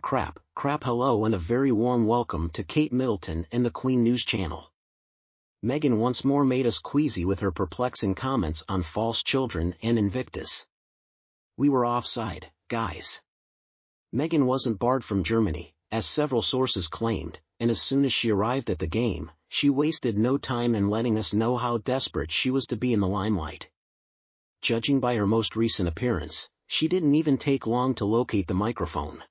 crap, hello and a very warm welcome to Kate Middleton and the Queen News Channel. Meghan once more made us queasy with her perplexing comments on false children and Invictus. We were offside, guys. Meghan wasn't barred from Germany, as several sources claimed, and as soon as she arrived at the game, she wasted no time in letting us know how desperate she was to be in the limelight. Judging by her most recent appearance, she didn't even take long to locate the microphone.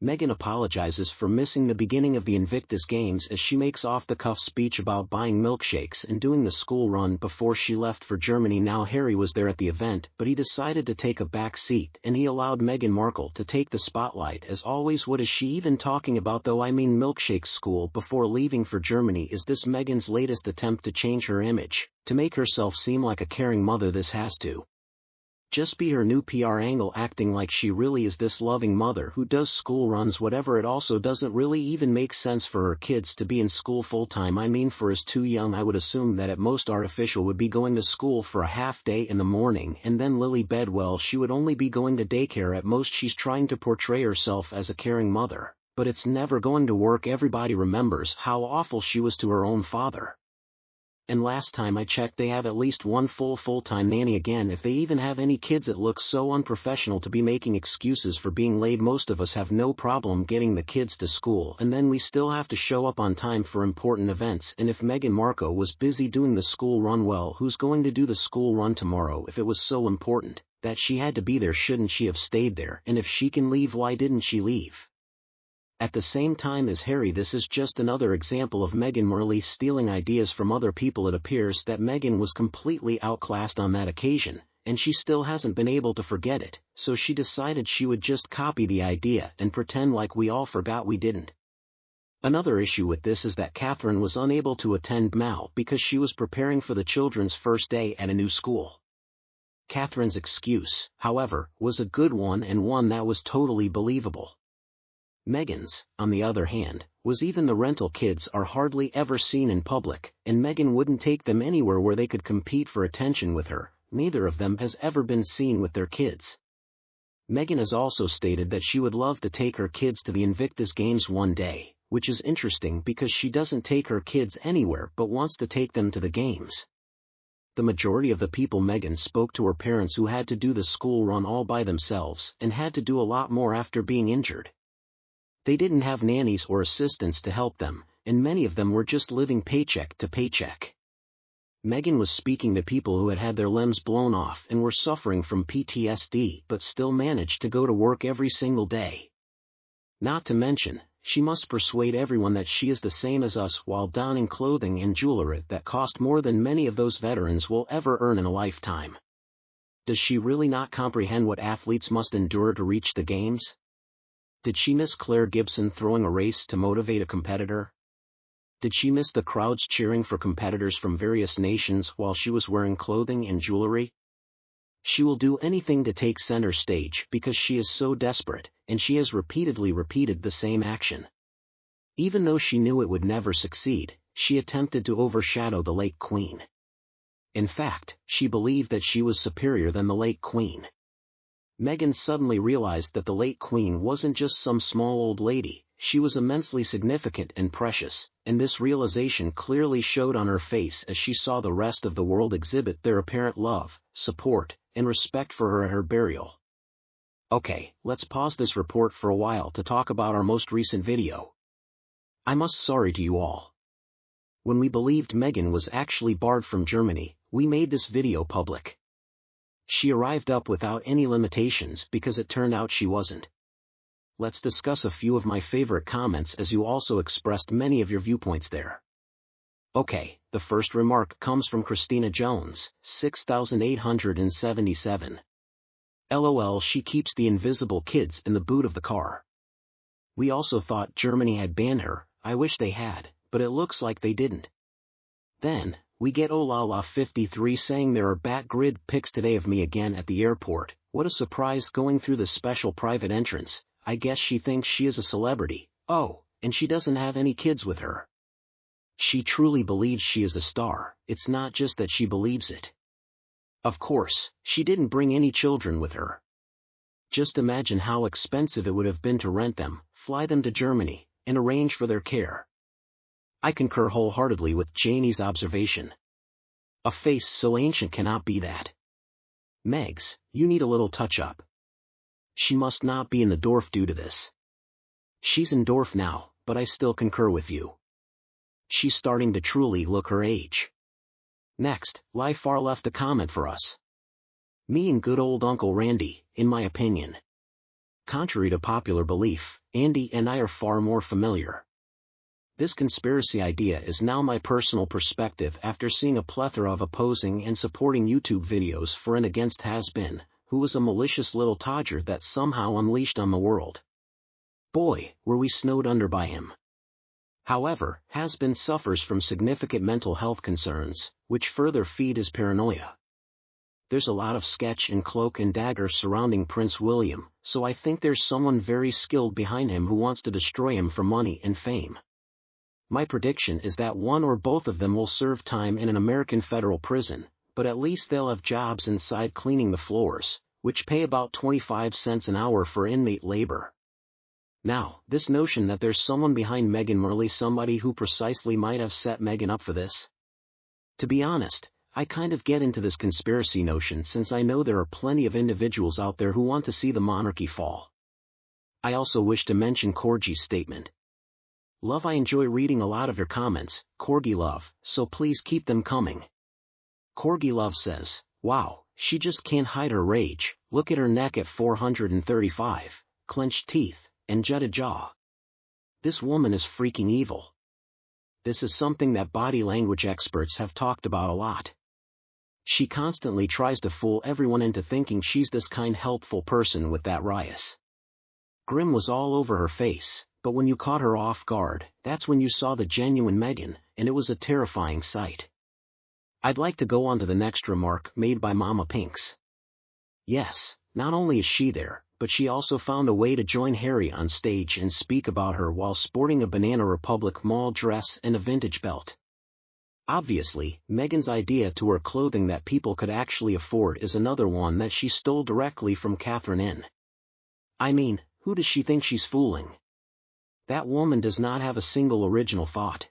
Meghan apologizes for missing the beginning of the Invictus Games as she makes off-the-cuff speech about buying milkshakes and doing the school run before she left for Germany. Now Harry was there at the event, but he decided to take a back seat and he allowed Meghan Markle to take the spotlight as always. What is she even talking about though? I mean, milkshake school before leaving for Germany. Is this Meghan's latest attempt to change her image, to make herself seem like a caring mother? This has to just be her new PR angle, acting like she really is this loving mother who does school runs. Whatever. It also doesn't really even make sense for her kids to be in school full-time. I mean, for as too young, I would assume that at most artificial would be going to school for a half day in the morning, and then Lily Bedwell, she would only be going to daycare at most. She's trying to portray herself as a caring mother, but it's never going to work. Everybody remembers how awful she was to her own father. And last time I checked, they have at least one full-time nanny. Again, if they even have any kids, it looks so unprofessional to be making excuses for being late. Most of us have no problem getting the kids to school, and then we still have to show up on time for important events. And if Meghan Markle was busy doing the school run, well, who's going to do the school run tomorrow? If it was so important that she had to be there, shouldn't she have stayed there? And if she can leave, why didn't she leave at the same time as Harry? This is just another example of Meghan merely stealing ideas from other people. It appears that Meghan was completely outclassed on that occasion, and she still hasn't been able to forget it, so she decided she would just copy the idea and pretend like we all forgot we didn't. Another issue with this is that Catherine was unable to attend Mal because she was preparing for the children's first day at a new school. Catherine's excuse, however, was a good one and one that was totally believable. Meghan's, on the other hand, was even the rental kids are hardly ever seen in public, and Meghan wouldn't take them anywhere where they could compete for attention with her. Neither of them has ever been seen with their kids. Meghan has also stated that she would love to take her kids to the Invictus Games one day, which is interesting because she doesn't take her kids anywhere but wants to take them to the games. The majority of the people Meghan spoke to were parents who had to do the school run all by themselves and had to do a lot more after being injured. They didn't have nannies or assistants to help them, and many of them were just living paycheck to paycheck. Meghan was speaking to people who had had their limbs blown off and were suffering from PTSD but still managed to go to work every single day. Not to mention, she must persuade everyone that she is the same as us while donning clothing and jewelry that cost more than many of those veterans will ever earn in a lifetime. Does she really not comprehend what athletes must endure to reach the games? Did she miss Claire Gibson throwing a race to motivate a competitor? Did she miss the crowds cheering for competitors from various nations while she was wearing clothing and jewelry? She will do anything to take center stage because she is so desperate, and she has repeatedly repeated the same action. Even though she knew it would never succeed, she attempted to overshadow the late Queen. In fact, she believed that she was superior than the late Queen. Meghan suddenly realized that the late Queen wasn't just some small old lady, she was immensely significant and precious, and this realization clearly showed on her face as she saw the rest of the world exhibit their apparent love, support, and respect for her at her burial. Okay, let's pause this report for a while to talk about our most recent video. I must sorry to you all. When we believed Meghan was actually barred from Germany, we made this video public. She arrived up without any limitations because it turned out she wasn't. Let's discuss a few of my favorite comments as you also expressed many of your viewpoints there. Okay, the first remark comes from Christina Jones, 6877. LOL, she keeps the invisible kids in the boot of the car. We also thought Germany had banned her, I wish they had, but it looks like they didn't. Then, we get Olala53 saying there are bat-grid pics today of me again at the airport. What a surprise, going through the special private entrance. I guess she thinks she is a celebrity. Oh, and she doesn't have any kids with her. She truly believes she is a star. It's not just that she believes it. Of course, she didn't bring any children with her. Just imagine how expensive it would have been to rent them, fly them to Germany, and arrange for their care. I concur wholeheartedly with Janie's observation. A face so ancient cannot be that. Megs, you need a little touch-up. She must not be in the Dorf due to this. She's in Dorf now, but I still concur with you. She's starting to truly look her age. Next, Lyfar left a comment for us. Me and good old Uncle Randy, in my opinion. Contrary to popular belief, Andy and I are far more familiar. This conspiracy idea is now my personal perspective after seeing a plethora of opposing and supporting YouTube videos for and against Has-Been, who was a malicious little todger that somehow unleashed on the world. Boy, were we snowed under by him. However, Has-Been suffers from significant mental health concerns, which further feed his paranoia. There's a lot of sketch and cloak and dagger surrounding Prince William, so I think there's someone very skilled behind him who wants to destroy him for money and fame. My prediction is that one or both of them will serve time in an American federal prison, but at least they'll have jobs inside cleaning the floors, which pay about 25 cents an hour for inmate labor. Now, this notion that there's someone behind Meghan Markle, somebody who precisely might have set Meghan up for this? To be honest, I kind of get into this conspiracy notion since I know there are plenty of individuals out there who want to see the monarchy fall. I also wish to mention Corgi's statement. Love, I enjoy reading a lot of your comments, Corgi Love, so please keep them coming. Corgi Love says, wow, she just can't hide her rage, look at her neck at 435, clenched teeth, and jutted jaw. This woman is freaking evil. This is something that body language experts have talked about a lot. She constantly tries to fool everyone into thinking she's this kind helpful person with that rias. Grim was all over her face, but when you caught her off guard, that's when you saw the genuine Meghan, and it was a terrifying sight. I'd like to go on to the next remark made by Mama Pinks. Yes, not only is she there, but she also found a way to join Harry on stage and speak about her while sporting a Banana Republic mall dress and a vintage belt. Obviously, Meghan's idea to wear clothing that people could actually afford is another one that she stole directly from Catherine in. I mean, who does she think she's fooling? That woman does not have a single original thought.